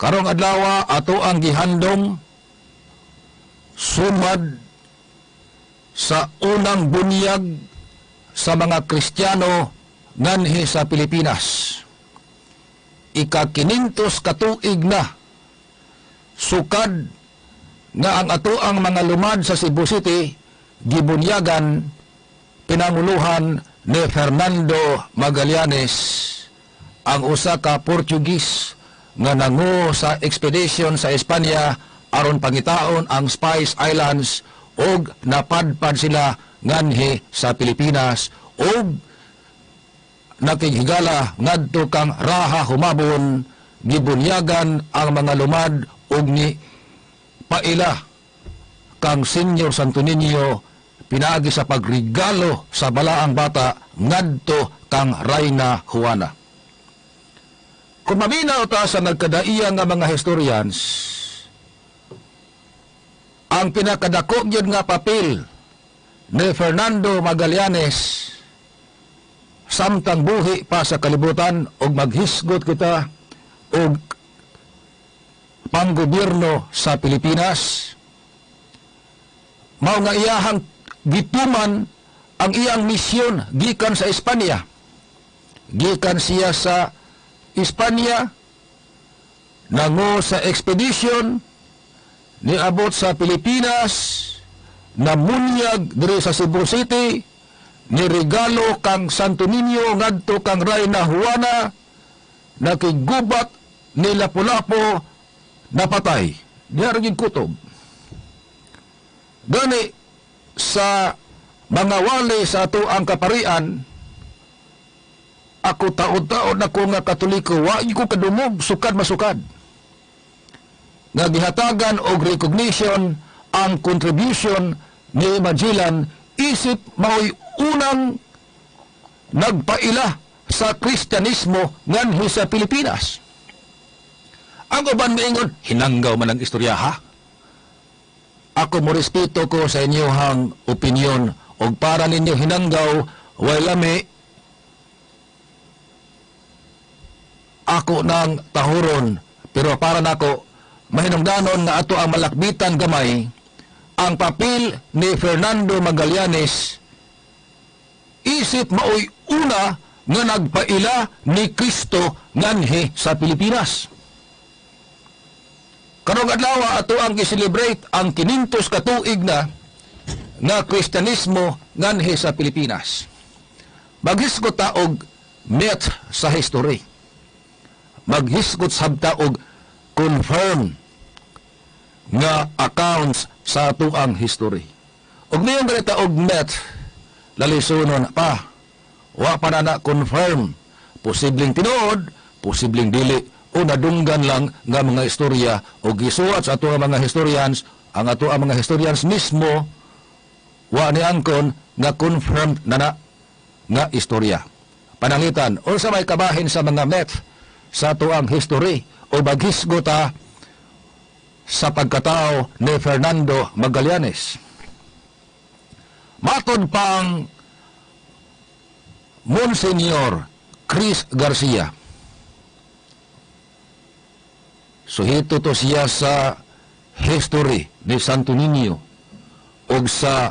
Karong adlaw ato ang gihandom sumad sa unang bunyag sa mga Kristiyano nganhi sa Pilipinas. Ika-500 katuig na sukad nga ang ato ang mga lumad sa Cebu City gibunyagan pinanguluhan ni Fernando Magallanes, ang usa ka Portuguese nga nangu sa expedition sa Espanya aron pangitaon ang Spice Islands og napadpad sila nganhi sa Pilipinas og nakighigala ngadto kang Raha Humabon gibunyagan ang mga lumad og ni paila kang Senyor Santo Niño pinaagi sa pagregalo sa balaang bata ngadto kang Reyna Juana. Kung maminaw ta sa nagkadaiya nga mga historians, ang pinakadako gyud nga papel ni Fernando Magallanes samtang buhi pa sa kalibutan og maghisgot kita og panggobyerno sa Pilipinas, mao nga iyahang gituman ang iyang misyon gikan sa Espanya. Gikan siya sa Espanya, nangu sa expedition, niabot sa Pilipinas, namunyag diri sa Cebu City, niregalo kang Santo Niño ngadto kang Reyna Juana, nakigubat ni Lapu-Lapu, napatay. Diharagin kutob. Gani sa mga wali sa ato ang kaparian, ako taod-taod ako nga Katoliko, wa ko kadumog, sukad masukad. Nga gihatagan og recognition ang contribution ni Magellan, isip mao'y unang nagpaila sa Kristyanismo nganhi sa Pilipinas. Ang uban miingon, hinanggaw man ang istorya ha? Ako mo respeto ko sa inyong opinion og para ninyo hinanggaw, way lami, ako nang tahuron, pero para nako mahinungdanon nga ato ang malakbitan gamay ang papel ni Fernando Magallanes, isip maoy una nga nagpaila ni Kristo nganhi sa Pilipinas. Karong adlaw ato ang gi-celebrate ang 500 katuig na nga Kristyanismo nganhi sa Pilipinas. Maghisgot ta og met sa history. Maghisgot sabta og confirm nga accounts sa ato ang history. Og niyon ganita og met lalisunon pa. Wa pa na confirm. Posibleng tinuod, posibleng dili, o nadunggan lang nga mga istorya o gisuwat sa ato ang mga historians, ang ato ang mga historians mismo wa ni angkon nga confirmed na nga istorya. Panangitan, o sa may kabahin sa mga met sa ato ang history o baghisgota sa pagkatao ni Fernando Magallanes. Matod pang Monsignor Chris Garcia. Suhito to siya sa history ni Santo Niño o sa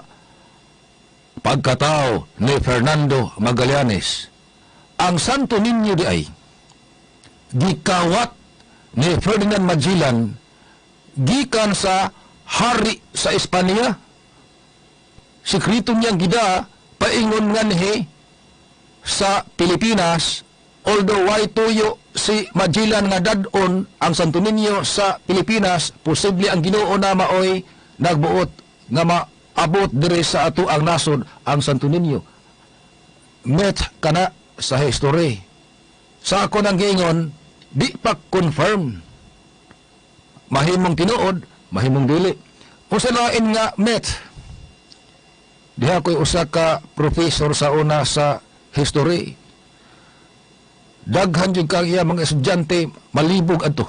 pagkatao ni Fernando Magallanes. Ang Santo Niño di ay gikawat ni Ferdinand Magellan gikan sa hari sa Espanya. Sekreto niyang gida paingon nganhi sa Pilipinas, although way tuyo si Magellan nga dadon ang Santo Niño sa Pilipinas, posible ang Ginoo na maoy nagbuot nga maabot diri sa ato ang nasod ang Santo Niño. Met kana sa history. Sa ako nang giingon, di pa confirm. Mahimong tinuod, mahimong dili. O sa lain nga met, diha ko'y usa ka professor sa una sa history. Daghan jud kang iya mga estudyante malibog adto.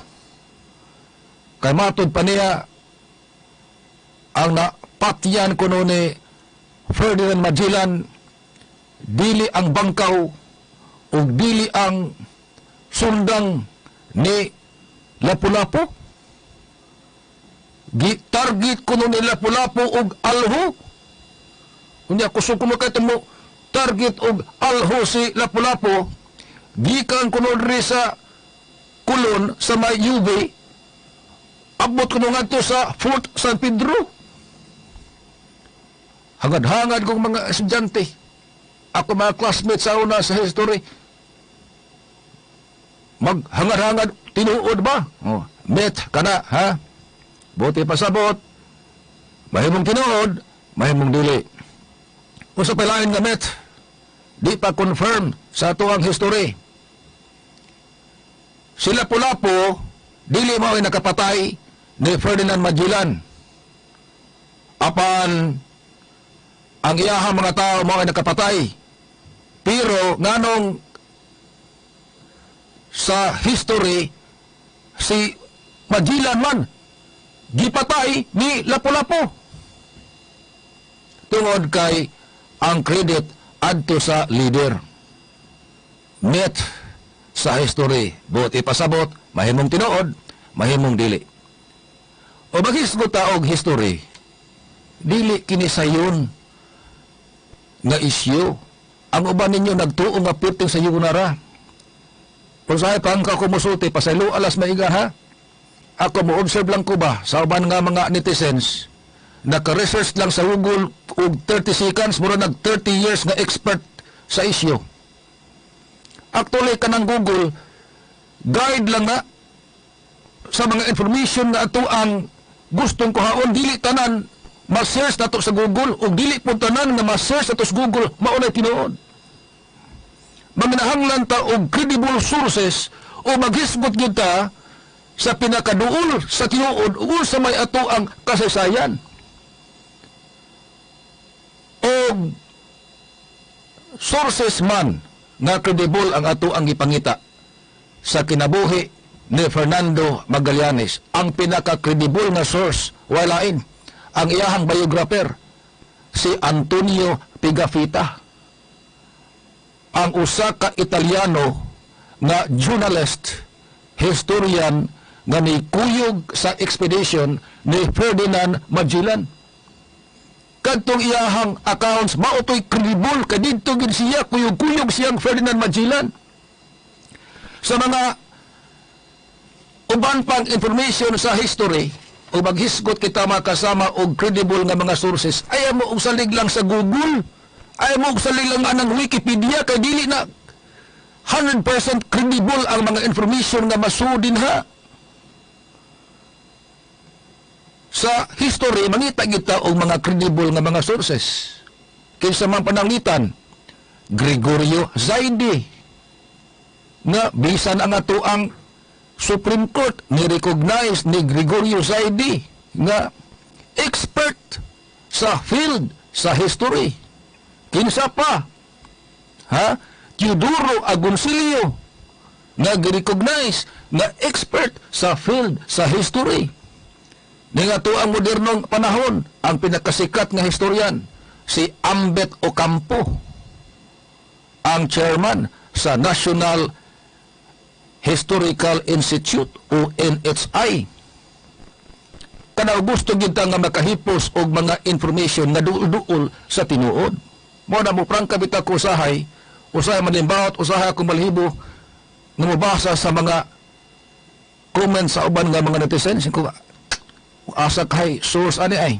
Kay matod pa niya ang napatyan kuno ni Ferdinand Magellan, dili ang bangkaw o dili ang sundang ni Lapu-Lapu. Target kuno ni Lapu-Lapu og alho. Unya kusog kuno kay mo target og alho si Lapu-Lapu. Gikan kuno diri sa kulon sa may UV. Abot kuno ngadto sa Fort San Pedro. Hangad-hangad kong mga estudyante. Ako mga classmates sa una sa history. Maghangad-hangad, tinuod ba? Oh, met, kana, ha? Buti pasabot. Mahimong tinuod, mahimong dili. Kung sa palain nga met, di pa confirm sa tuang history. Sila Lapu-Lapu, dili mo ay nakapatay ni Ferdinand Magellan. Apan, ang iyahang mga tao mo ay nakapatay. Pero nganong sa history si Magellan man gipatay ni Lapu-Lapu. Tungod kay ang credit adto sa leader. Met sa history, buti pasabot, mahimong tinuod, mahimong dili. O maghisgot ta og history, dili kini sayon nga isyu. Ang uban ninyo nagtuo nga puting sa yugunara. Kung sa'yo pang kakumusulti, pasaylo alas maiga ha? Ako mo observe lang ko ba sa uban nga mga netizens, naka-research lang sa Google og 30 seconds, mura nag 30 years nga expert sa isyu. Actually, kanang Google, guide lang nga sa mga information na ato ang gustong kuhaon, dili tanan ma-search nato sa Google o dili po tanan nga ma-search nato sa Google maunay tinuod. Manginahanglan ta og credible sources o maghisgot gyud ta sa pinakaduol sa tinuod ug sa may ato ang kasaysayan. O sources man nga credible ang ato ang gipangita sa kinabuhi ni Fernando Magallanes. Ang pinaka-credible nga source walain ang iyahang biographer si Antonio Pigafetta, ang usa ka Italiano nga journalist, historian nga nikuyog sa expedition ni Ferdinand Magellan. Kadtong iyahang accounts mautoy credible kadidto gid siya kuyog-kuyog siyang Ferdinand Magellan. Sa mga uban pang information sa history o maghisgot kita makasama og credible nga mga sources, ayaw mo og salig lang sa Google, ayaw mo og salig lang anang Wikipedia, kay dili na 100% credible ang mga information nga masudin ha. Sa history, mangita kita og mga credible nga mga sources. Kinsa man pananglitan, Gregorio Zaidi, nga bisan ang ato ang Supreme Court ni-recognize ni Gregorio Zaidi nga expert sa field sa history. Kinsa pa? Ha? Teodoro Agoncillo nga gi-recognize nga expert sa field sa history. Ning ato ang modernong panahon, ang pinakasikat nga historian si Ambet Ocampo, ang chairman sa National Historical Institute o NHI. Kana gusto gyud ta nga makahipos og mga information nga duol-duol sa tinuod. Mo na mo prangka bita ko usahay malimbawat, usahay akong malhibo nga mabasa sa mga comments sa uban nga mga netizens ko asa kay source ani ay.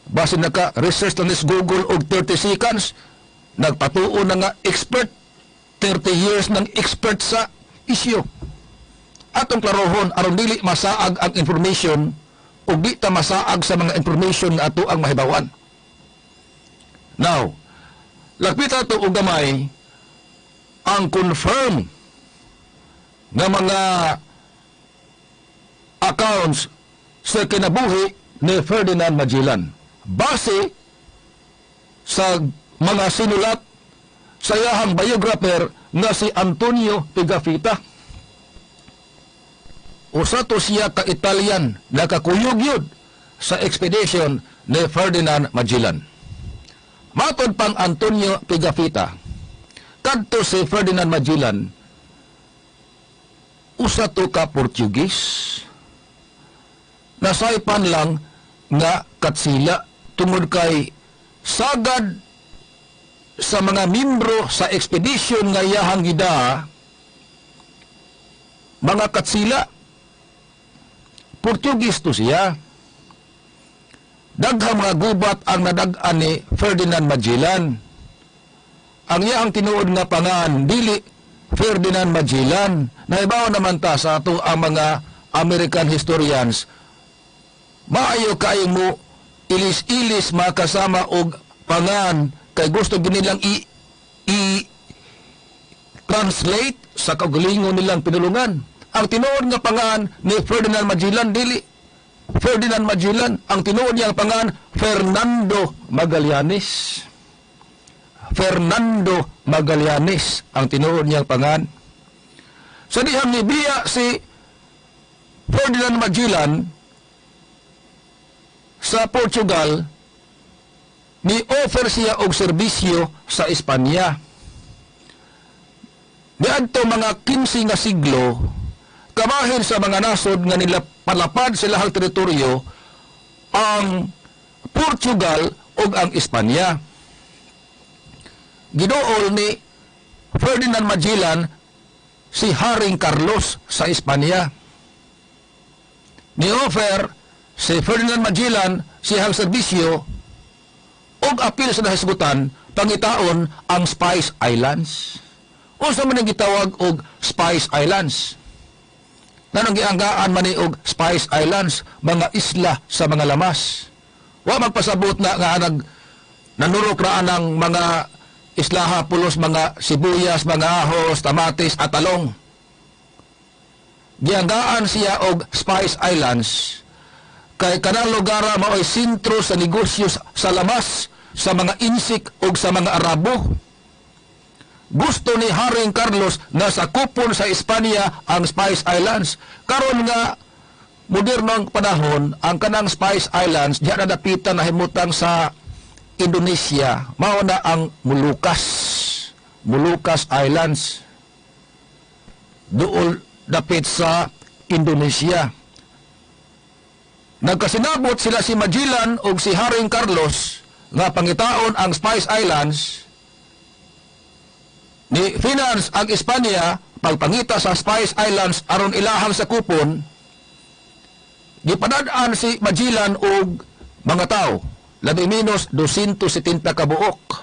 Base naka-research na Google og 30 seconds, nagpatuo na nga expert 30 years ng expert sa isyu. Atong klarohon aron dili masaag ang information o di ta masaag sa mga information na ato ang mahibawan. Now, lapit ato og gamay ang confirm nga mga accounts sa kinabuhi ni Ferdinand Magellan base sa mga sinulat sa iyahang biographer nga si Antonio Pigafetta. Usa to siya ka Italian nakakuyog yun sa expedition ni Ferdinand Magellan. Matod pang Antonio Pigafetta, kadto si Ferdinand Magellan usa to ka Portugis. Nasaypan lang nga katsila tungod kay sagad sa mga membro sa ekspedisyon nga iyahang gida, mga katsila, Portugis to siya. Daghang mga gubat ang nadag-an ni Ferdinand Magellan. Ang iyang tinuod nga pangan, dili Ferdinand Magellan. Naibaw naman ta sa ato ang mga American historians. Maayo kayo mo ilis-ilis makasama og pangan kay gusto ginilang i-translate sa kaugalingon nilang pinulungan. Ang tinuod nga pangan ni Ferdinand Magellan dili Ferdinand Magellan, ang tinuod niyang pangan Fernando Magallanes. Fernando Magallanes ang tinuod niyang pangan. Sa dihang nibiya si Ferdinand Magellan sa Portugal, ni-offer siya og serbisyo sa Espanya. Niadto mga 15 nga siglo, kamahin sa mga nasod nga nila palapad sa lahang teritoryo ang Portugal ug ang Espanya. Giduol ni Ferdinand Magellan si Haring Carlos sa Espanya. Ni-offer si Ferdinand Magellan siyang serbisyo ug apil sa nahisgutan pangitaon ang Spice Islands. Unsa man ang gitawag og Spice Islands? Nanong gianggaan man ni og Spice Islands, mga isla sa mga lamas. Wa magpasabot na nga nanurok ra ng mga islaha pulos mga sibuyas, mga ahos, tamatis at talong. Gianggaan siya og Spice Islands kay kanang lugar mao'y sentro sa negosyo sa lamas sa mga insik ug sa mga Arabo. Gusto ni Haring Carlos na sakupon sa Espanya ang Spice Islands. Karon nga modernong panahon, ang kanang Spice Islands diha na dapitan na himutang sa Indonesia, mao na ang Molucas Islands. Duol dapit sa Indonesia. Nagkasinabot sila si Magellan ug si Haring Carlos nga pangitaon ang Spice Islands. Ni finance ang Espanya pagpangita sa Spice Islands aron ilahang sa kupon. Gipadad-an si Magellan og mga tao, labi minus 270 ka buok.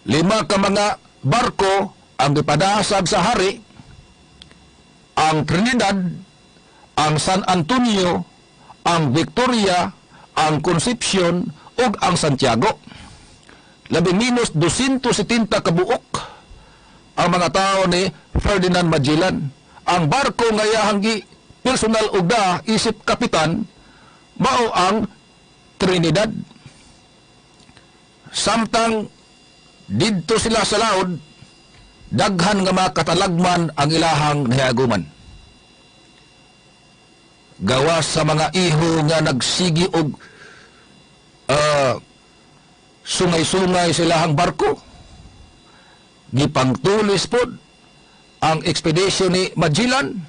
5 ka mga barko ang gipadasag sa hari, ang Trinidad, ang San Antonio, ang Victoria, ang Concepcion ug ang Santiago. Labi minus 270 kabuok ang mga tao ni Ferdinand Magellan. Ang barko nga iyahang personal og isip kapitan mao ang Trinidad. Samtang didto sila sa laod, daghan nga mga katalagman ang ilahang nahiaguman. Gawas sa mga iho nga nagsigi og sungay-sungay silahang barko. Gipangtulis pod ang ekspedisyon ni Magellan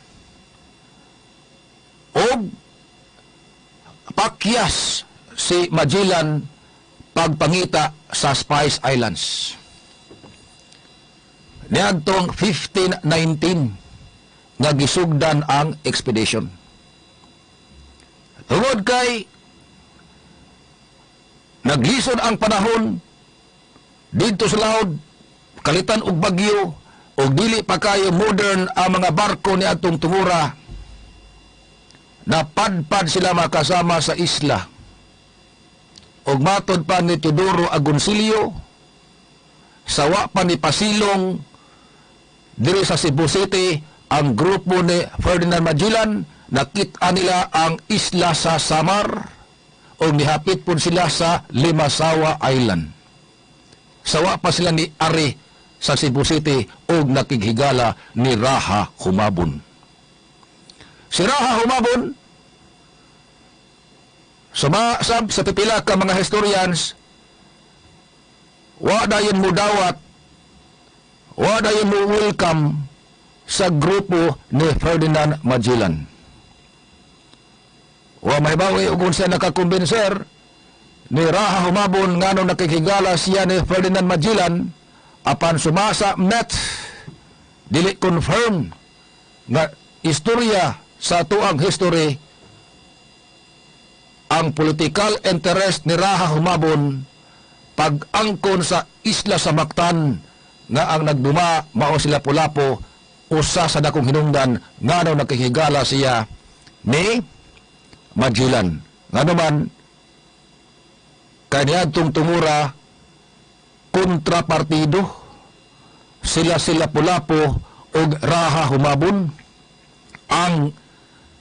og pakyas si Magellan pagpangita sa Spice Islands. Niadtong 1519 nga gisugdan ang expedition. Tungod kay naglisod ang panahon dito sa laod, kalitan og bagyo og dili pa kayo modern ang mga barko ni atong tungura. Napadpad sila makasama sa isla. Og matod pa ni Teodoro Agoncillo, sawa pa ni Pasilong diri sa Cebu City, ang grupo ni Ferdinand Magellan, nakita nila ang isla sa Samar o nihapit po sila sa Limasawa Island. Sawa pa sila ni Ari sa Cebu City o nakighigala ni Raha Humabon. Si Raha Humabon, sumasab sa pipila ka mga historians, wa dayon mo dawat, wa dayon mo welcome sa grupo ni Ferdinand Magellan. Wa mahibawi ug unsa nakakumbinser ni Raha Humabon ngano nakikigala siya ni Ferdinand Magellan apan sumasa met dili confirm nga istorya sa tuang history ang political interest ni Raha Humabon pag-angkon sa isla sa Mactan nga ang nagduma mao sila Lapu-Lapu usa sa dakong hinungdan ngano nakikigala siya ni Magellan. Ngano man kaniadtong tumura kontrapartido sila Lapu-Lapu ug Raha Humabon. Ang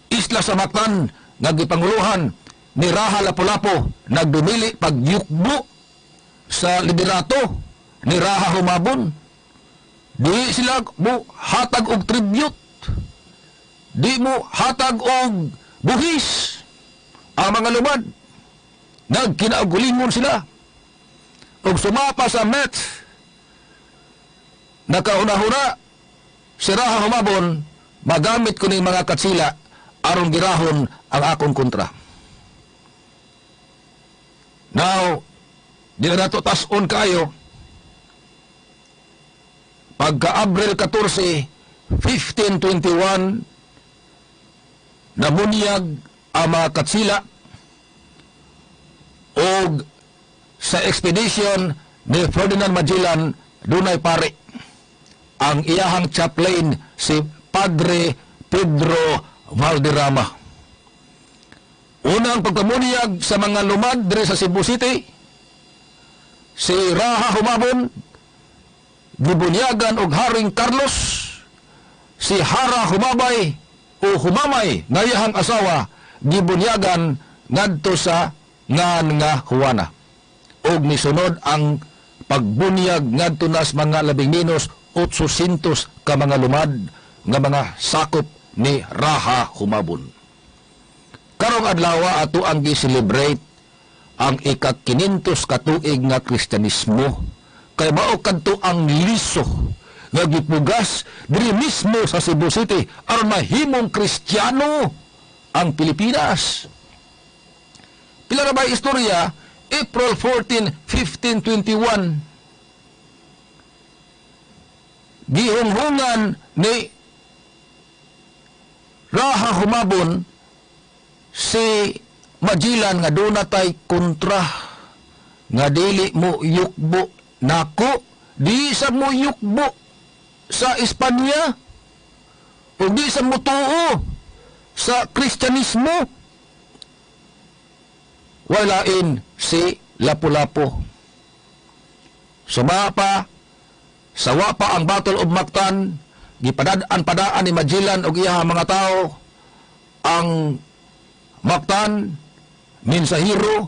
isla sa Mactan nga gipanguluhan ni Raha Lapu-Lapu nagdumili pagyukbo sa liderato ni Raha Humabon. Di sila mo hatag og tribute, di mo hatag og buhis. Ang mga lumad nagkinaugulingon sila og sumapa sa Met. Nakauna-huna si Raha Humabon magamit ko ning mga katsila aron girahon ang akong kontra. Now, di na nato tas-on kayo pagka Abril 14, 1521 namunyag ang mga katsila og sa expedition ni Ferdinand Magellan dunay pare ang iyahang chaplain si Padre Pedro Valderrama. Unang pagkamunyag sa mga lumad dire sa Cebu City, si Raha Humabon gibunyagan og Haring Carlos, si Hara Humabay o Humamay ngayahang asawa gibunyagan ngadto sa ngan nga Juana. Og misunod ang pagbunyag ngadto nas mga labing menos 800 ka mga lumad nga mga sakop ni Raha Humabon. Karong adlaw ato ang gi-celebrate ang ika-500 ka tuig nga Kristyanismo. Kay mao kadto ang liso nga gipugas diri mismo sa Cebu City aron mahimong Kristiyano ang Pilipinas. Pila ra ba istorya? April 14, 1521. Gihunghungan ni Raha Humabon si Magellan nga dunay kontra nga dili mo yukbo nako, di sa mo yukbo sa Espanya o di sa mo tuo sa Kristyanismo. Walain si Lapu-Lapu. Sumapa sawa pa ang Battle of Mactan, gipadaan-padaan ni Magellan og iyang mga tao ang Mactan, Mensahero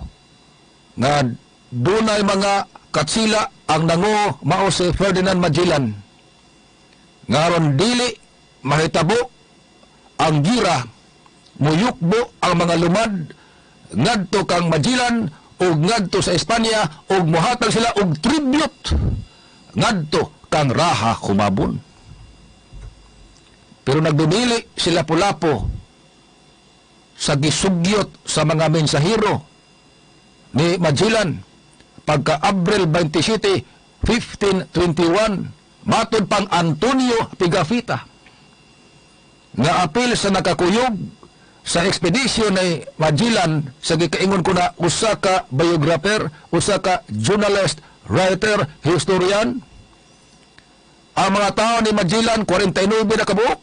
nga dunay mga katsila ang nango mao si Ferdinand Magellan. Ngaron dili mahitabo ang gira muyukbo ang mga lumad ngadto kang Magellan ug ngadto sa Espanya ug mohatag sila og tribute ngadto kang Raha Humabon. Pero nagdumili sila Lapu-Lapu sa gisugyot sa mga mensahero ni Magellan pagka Abril 27, 1521 matod pang Antonio Pigafetta nga apil sa nakakuyog sa expedition ni Magellan sa gikaingon ko na usa ka biographer, usa ka journalist, writer, historian. Ang mga tao ni Magellan 49 na kabuok.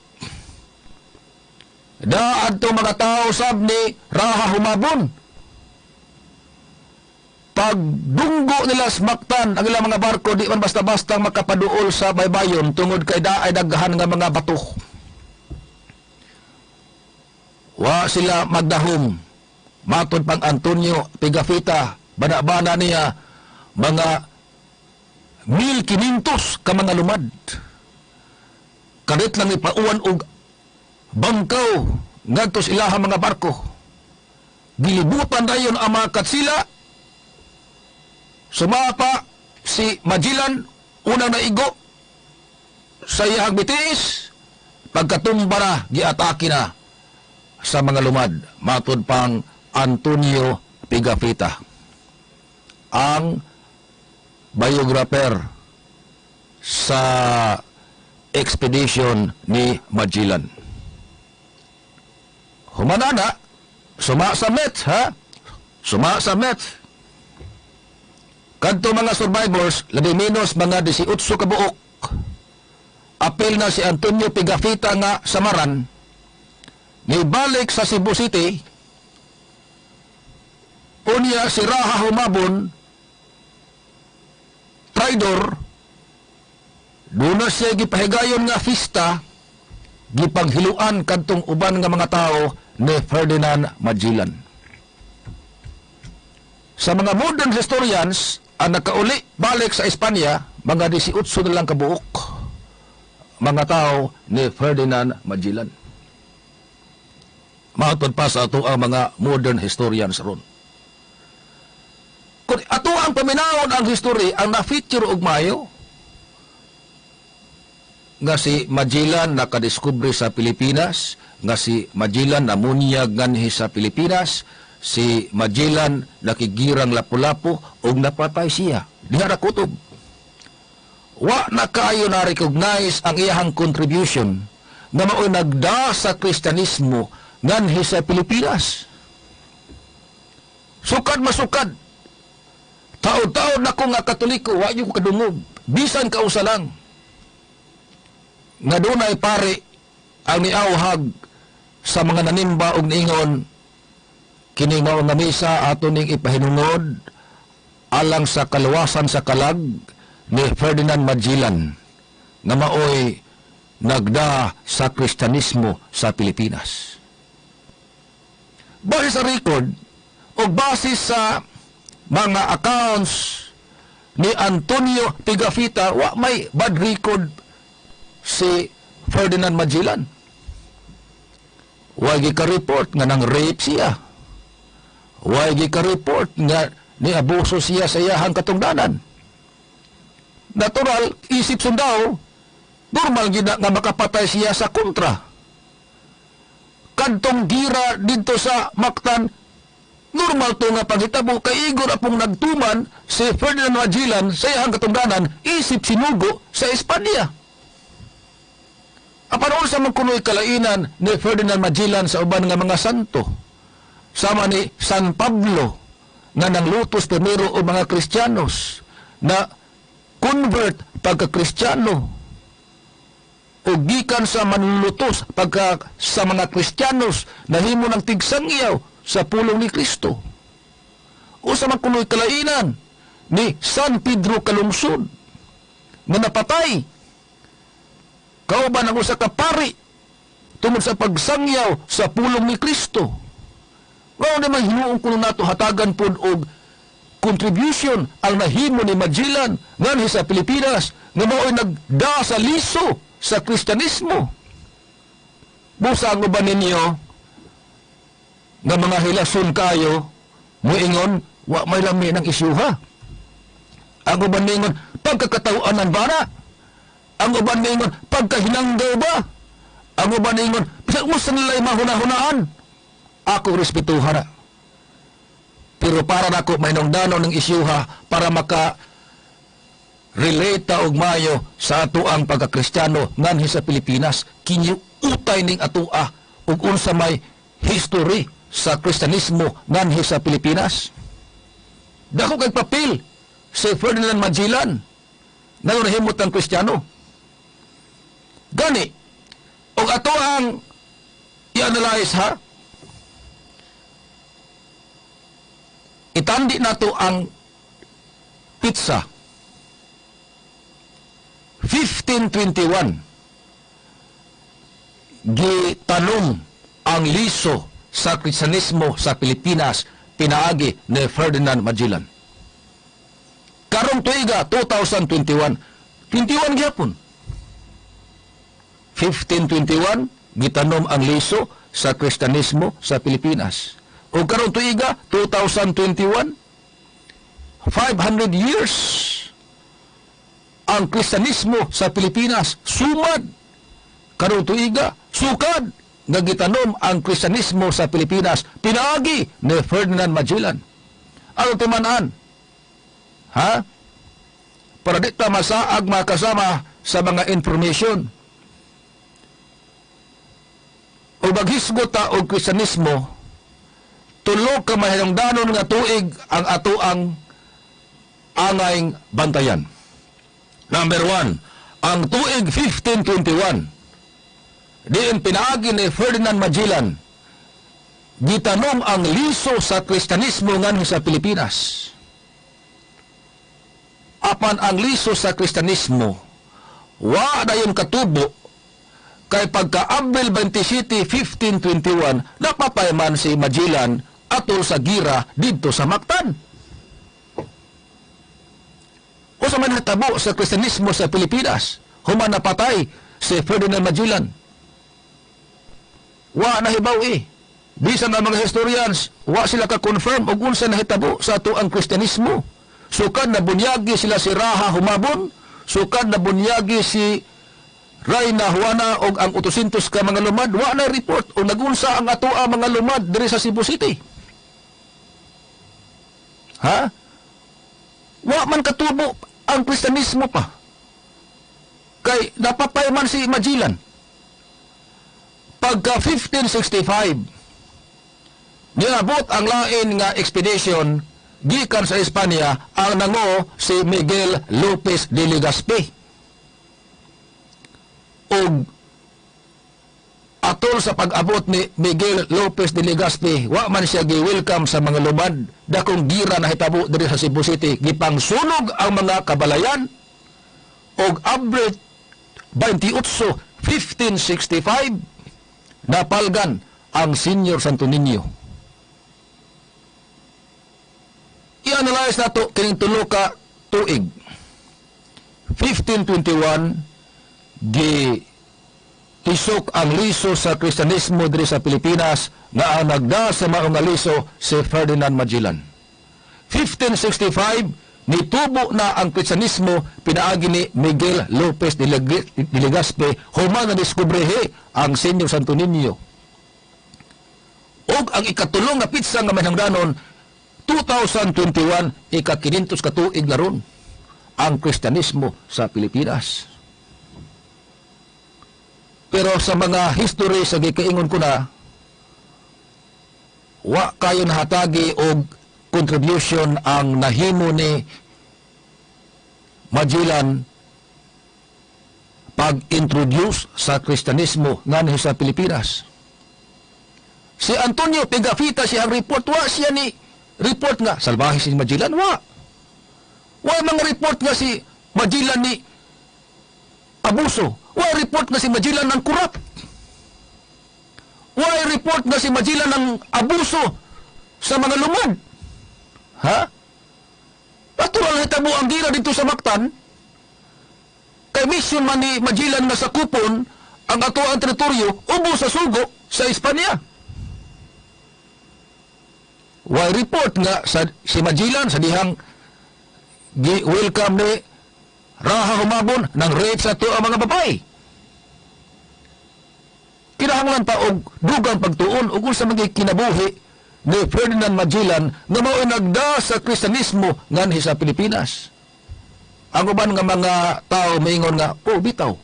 Daadto mga tao sab ni Raha Humabon. Pagdunggo nila sa Mactan ang ilang mga barko di man basta-basta makapaduol sa baybayon tungod kay daay daghan nga mga bato. Wa sila magdahom. Matod pang Antonio Pigafetta, bana-bana niya mga 1,500 ka mga lumad. Kadit lang ipauwan og bangkaw ngadto sa ilahang mga barko. Gilibutan dayon ang mga katsila. Sumapa si Magellan unang naigo sa iyang bitiis pagkatumba na, giatake na sa mga lumad, matod pang Antonio Pigafetta, ang biographer sa expedition ni Magellan. Humanana, sumasamet, ha? Sumasamet. Kadto mga survivors, labi menos mga 18 kabuok. Apil na si Antonio Pigafetta nga samaran, nibalik sa Cebu City, unya si Raha humabon, traidor, doon na siya gipahigayon nga fista, gipanghiluan kadtong uban nga mga tao ni Ferdinand Magellan. Sa mga modern historians, ang nakauli balik sa Espanya, mga 18 na lang kabuok, mga tao ni Ferdinand Magellan. Mahatod pa sa ato ang mga modern historians ron. Kung ato ang paminawon ang history, ang na-feature og mayo, nga si Magellan nakadiskubre sa Pilipinas, nga si Magellan namunyag nganhi sa Pilipinas, si Magellan nakigirang lapu-lapu og napatay siya. Diha ra kutob. Wa na kaayo na recognize ang iyahang contribution nga mao'y nagda sa Kristyanismo nganhi sa Pilipinas. Sukad masukad. Taod-taod na ko nga Katoliko, wa yung kadungog. Bisan kausa lang. Nga dunay pare ang niauhag sa mga nanimba og niingon kini mao nga misa ato ning ipahinungod alang sa kaluwasan sa kalag ni Ferdinand Magellan nga maoy nagda sa Kristyanismo sa Pilipinas. Base sa record o base sa mga accounts ni Antonio Pigafetta, wa may bad record si Ferdinand Magellan. Wa gika-report nga nang rape siya. Wa gika-report nga ni abuso siya sa iyahang katungdanan. Natural, isip sundao, normal gina nga makapatay siya sa kontra. Kadtong gira dito sa Mactan, normal to nga paghitabo kay igor apong nagtuman si Ferdinand Magellan sa iyahang katungdanan, isip sinugo sa Espanya. Apan sa magkunoy kalainan ni Ferdinand Magellan sa uban nga mga santo, sama ni San Pablo nga nanglutos primero o mga Kristiyanos na convert pagka-Kristiyano o gikan sa manlulutos pagka sa mga Kristiyanos na himo ng tigsangyaw sa pulong ni Kristo. O sa magkunoy kalainan ni San Pedro Calungsod na napatay kauban ang usa ka pari tungod sa pagsangyaw sa pulong ni Kristo. Mao naman hinuong kuno nato hatagan pod og contribution ang nahimo ni Magellan nganhi sa Pilipinas nga mao'y nagda sa liso sa Kristyanismo. Busa ang uban ninyo nga mga hilason kayo moingon wa may lami ng isyuha. Ang uban ningon pagkakatawanan ba na? Ang uban ningon pagkahinanggaw ba? Ang uban ningon bisag mo sa nila'y mahuna-hunaan. Ako respetuhan na. Pero para nako may nongdano ng isyuha para relate og mayo sa ato ang pagka-Kristiyano nganhi sa Pilipinas, kiniutay ning atoa ug unsa may history sa Kristyanismo nganhi sa Pilipinas. Dako kay papel si Ferdinand Magellan na nahimot ang Kristiyano. Gani, og ato ang i-analyze ha, itandi nato ang pizza. 1521 gitanong ang liso sa Kristyanismo sa Pilipinas pinaagi ni Ferdinand Magellan. Karong tuiga 2021 gyapon. 1521 gitanom ang liso sa Kristyanismo sa Pilipinas. O karong tuiga 2021 500 years ang Kristyanismo sa Pilipinas sumad karong tuiga sukad nga gitanom ang Kristyanismo sa Pilipinas pinaagi ni Ferdinand Magellan. Ano timan-an? Ha? Para di ta masaag mga kasama sa mga information. O maghisgot ta og Kristyanismo, tulo ka mahinungdanon nga tuig ang atoang angayng bantayan. Number 1, ang tuig 1521, diin pinaagi ni Ferdinand Magellan, gitanom ang liso sa Kristyanismo nganhi sa Pilipinas. Apan ang liso sa Kristyanismo, wa dayon katubo, kay pagka Abril 27, 1521, napapayman si Magellan atol sa gira didto sa Mactan. O sa man hatabo sa Kristyanismo sa Pilipinas, human napatay si Ferdinand Magellan. Wa nahibaw bisan ang mga historians, wa sila ka-confirm og unsa nahitabo sa ato ang Kristyanismo. Sukad na bunyagi sila si Raha Humabon, sukad na bunyagi si Reyna Juana og ang 800 ka mga lumad, wa na report o nagunsa ang ato ang mga lumad diri sa Cebu City. Ha? Wa man katubo ang Kristyanismo pa. Kay napapayman si Magellan. Pagka 1565, niabot ang lain nga expedition gikan sa Espanya ang nango si Miguel Lopez de Legazpi. Og atol sa pag-abot ni Miguel Lopez de Legazpi, wa man siya gi-welcome sa mga lumad, dakong gira na hitabo diri sa Cebu City. Gipangsunog ang mga kabalayan og Abril 28, 1565, napalgan ang Senior Santo Niño. I-analyze nato kining tulo ka tuig. 1521, tisok ang liso sa Kristyanismo diri sa Pilipinas nga ang nagda sa maong nga liso si Ferdinand Magellan. 1565, nitubo na ang Kristyanismo pinaagi ni Miguel Lopez de Legazpi, human na diskubrehe ang Senior Santo Niño. Og ang ikatulong na pitsa nga manangdanon, 2021, ika-500 ka tuig na ron ang Kristyanismo sa Pilipinas. Pero sa mga history sa gikaingon ko na, wa kayo nahatagi og contribution ang nahimo ni Magellan pag-introduce sa Kristyanismo nganhi sa Pilipinas. Si Antonio Pigafetta siya ang report, wa siya ni report nga salbahe si Magellan, wa mga report nga si Magellan ni abuso, wa report nga si Magellan ng corrupt, wa report nga si Magellan ng abuso sa mga lumad. Ha? Natural hitabo ang gira dito sa Mactan, kay mission man ni Magellan na sakupon ang ato ang teritoryo ubo sa sugo sa Espanya. Why report nga si Magellan sa dihang welcome ni Raha Humabon ng rape sa ato ang mga babae. Kinahanglan pa og dugang pagtuon ug unsa man kinabuhi ni Ferdinand Magellan nga mao nagda sa Kristyanismo nganhi sa Pilipinas. Ang uban nga mga tao maingon nga, oh, bitaw.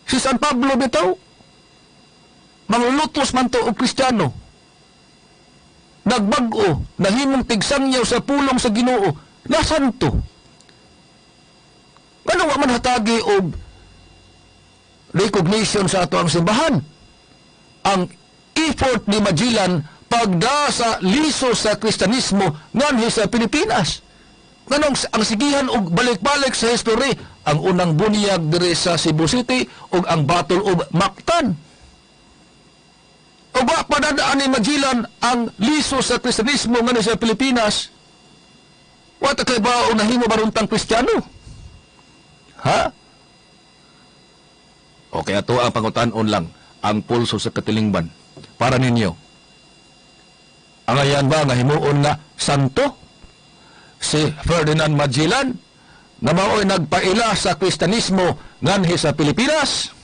Si San Pablo bitaw, manglulutos man to og Kristiyano. Nagbag-o, nahimong tigsangyaw sa pulong sa Ginoo. Nasan to? Ano wa man hatagi og recognition sa ato ang simbahan? Ang effort ni Magellan pagda sa liso sa Kristyanismo nganhi sa Pilipinas. Nganong ang sigihan og balik-balik sa history, ang unang bunyag diri sa Cebu City ug ang Battle of Mactan. O ba padadaan ni Magellan ang liso sa Kristyanismo nganhi sa Pilipinas? Wa ta kay ba nahimo baruntang Kristiyano? Ha? Okay, ato ang pangutan-on lang ang pulso sa katilingban para ninyo. Ang ayan ba nga himuon nga santo? Si Ferdinand Magellan na mao'y nagpaila sa Kristyanismo nganhi sa Pilipinas?